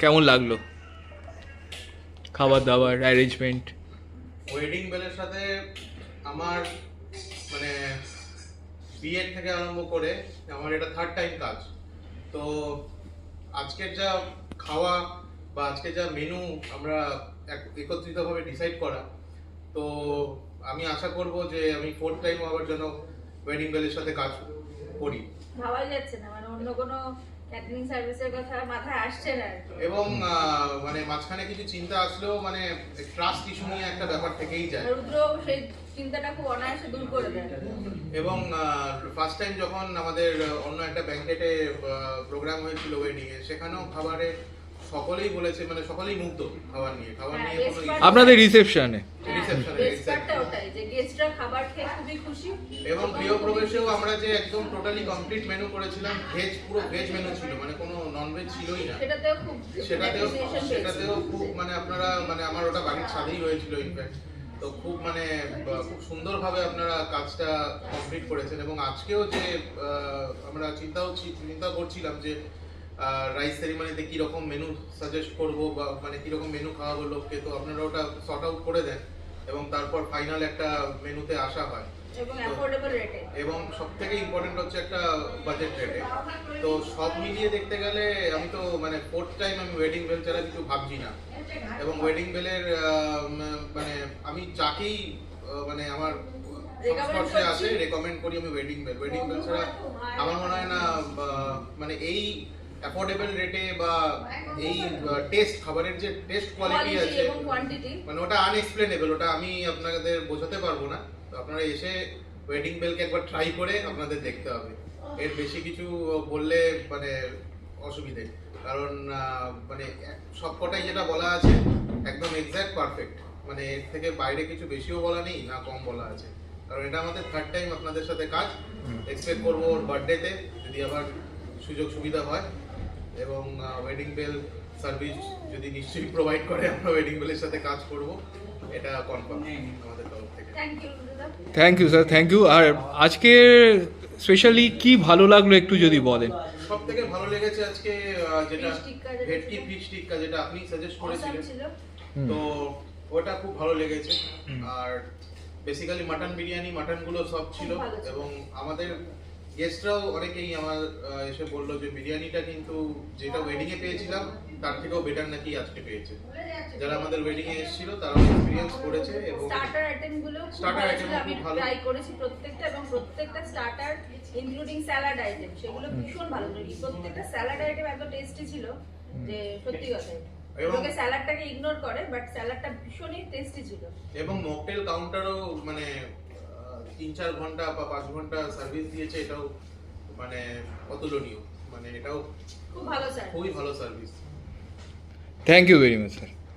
কেমন লাগলো খাবার দাবার অ্যারেঞ্জমেন্ট? ওয়েডিং বেলের সাথে আমার মানে বিয়ের থেকে আরম্ভ করে আমার এটা থার্ড টাইম কাজ। তো আজকের যা খাওয়া বা আজকে যা মেনু আমরা একত্রিতভাবে ডিসাইড করা, তো আমি আশা করব যে আমি ফোর্থ টাইম আবার যেন ওয়েডিং বেলের সাথে কাজ করি। ভাবাই যাচ্ছে না, মানে অন্য কোনো ক্যাটারিং সার্ভিসের কথা মাথায় আসছে না আর কি। এবং মানে মাঝখানে কিছু চিন্তা আসলেও মানে ট্রাস্ট ইস্যু নিয়ে একটা ব্যাপার থেকেই যায়। রুদ্র সেই চিন্তাটা খুব অনায়াসে দূর করে দেয়। এবং ফার্স্ট টাইম যখন আমাদের অন্য একটা ব্যাংকেটে প্রোগ্রাম হয়েছিল ওয়েডিং এ, সেখানেও খাবারে সকলেই বলেছে, মানে সকলেই মুগ্ধ খাবার নিয়ে কোনো issue আপনাদের রিসেপশনে গেস্টটা ওটাই যে গেস্টরা খাবার খেয়ে খুবই খুশি। এবং গৃহপ্রবেশেও আমরা যে একদম টোটালি কমপ্লিট মেনু করেছিলাম, ভেজ, পুরো ভেজ মেনু ছিল, মানে কোনো নন ভেজ ছিলই না। সেটাতেও খুব মানে আপনারা মানে আমার ওটা বাড়ির ছাদেই হয়েছিল ইনফ্যাক্ট। তো খুব মানে খুব সুন্দরভাবে আপনারা কাজটা কমপ্লিট করেছেন। এবং আজকেও যে আমরা চিন্তা করছিলাম যে রাইস সেরিমনিতে কি রকম মেনু সাজেস্ট করব বা মানে কি রকম মেনু খাওয়াবো লোককে, তো আপনারা ওটা সর্ট আউট করে দেন এবং তারপর ফাইনাল একটা মেনুতে আসা হয় এবং অ্যাফোর্ডেবল রেটে, এবং সবথেকে ইম্পর্টেন্ট হচ্ছে একটা বাজেট রেটে। তো সব মিলিয়ে দেখতে গেলে আমি তো মানে ফোর্থ টাইম আমি ওয়েডিং বেল ছাড়া কিছু ভাবছি না। এবং ওয়েডিং বেলের মানে আমি যাকেই মানে আমার সংস্পর্শে আসে রেকমেন্ড করি আমি ওয়েডিং বেল ছাড়া আমার মনে হয় না মানে এই অ্যাফোর্ডেবল রেটে বা এই টেস্ট, খাবারের যে টেস্ট কোয়ালিটি আছে মানে ওটা আনএক্সপ্লেনেবল, ওটা আমি আপনাদের বোঝাতে পারবো না। তো আপনারা এসে ওয়েডিং বেলকে একবার ট্রাই করে আপনাদের দেখতে হবে। এর বেশি কিছু বললে মানে অসুবিধে, কারণ মানে সবকটাই যেটা বলা আছে একদম এক্স্যাক্ট পারফেক্ট, মানে এর থেকে বাইরে কিছু বেশিও বলা নেই না কম বলা আছে। কারণ এটা আমাদের থার্ড টাইম আপনাদের সাথে কাজ। এক্সপেক্ট করবো ওর বার্থডেতে যদি আবার সুযোগ সুবিধা হয় এবং ওয়েডিং বেল সার্ভিস যদি নিশ্চয়ই প্রোভাইড করে, আমরা ওয়েডিং বেলের সাথে কাজ করব, এটা কনফার্ম আমাদের তরফ থেকে। Thank you sir, thank you. আর আজকে স্পেশালি কি ভালো লাগলো একটু যদি বলেন। সব থেকে ভালো লেগেছে আজকে যেটা ভেটকি ফিশ টিক্কা, যেটা আপনি সাজেস্ট করেছিলেন, তো ওটা খুব ভালো লেগেছে। আর বেসিক্যালি মাটন বিরিয়ানি, মাটনগুলো সব ছিল। এবং আমাদের গেস্টরাও অনেকেই আমার এসে বললো যে বিরিয়ানিটা কিন্তু যেটা ওয়েডিং এ পেয়েছিলাম তার থেকেও বেটার নাকি আজকে পেয়েছে। যারা আমাদের ওয়েডিং এ এসেছিল তারা এক্সপেরিয়েন্স করেছে। এবং স্টার্টার আইটেমগুলো আমি ট্রাই করেছি প্রত্যেকটা, এবং প্রত্যেকটা স্টার্টার ইনক্লুডিং স্যালাড আইটেম সেগুলো ভীষণ ভালো লেগেছে। প্রত্যেকটা স্যালাড আইটেম এত টেস্টি ছিল যে সত্যি কথা, লোকে স্যালাডটাকে ইগনোর করে বাট স্যালাডটা ভীষণই টেস্টি ছিল। এবং মকটেল কাউন্টারও মানে 3-4 ঘন্টা বা 5 ঘন্টা সার্ভিস দিয়েছে, এটাও মানে অতুলনীয়, মানে এটাও খুব ভালো স্যার, খুবই ভালো service. Thank you very much sir.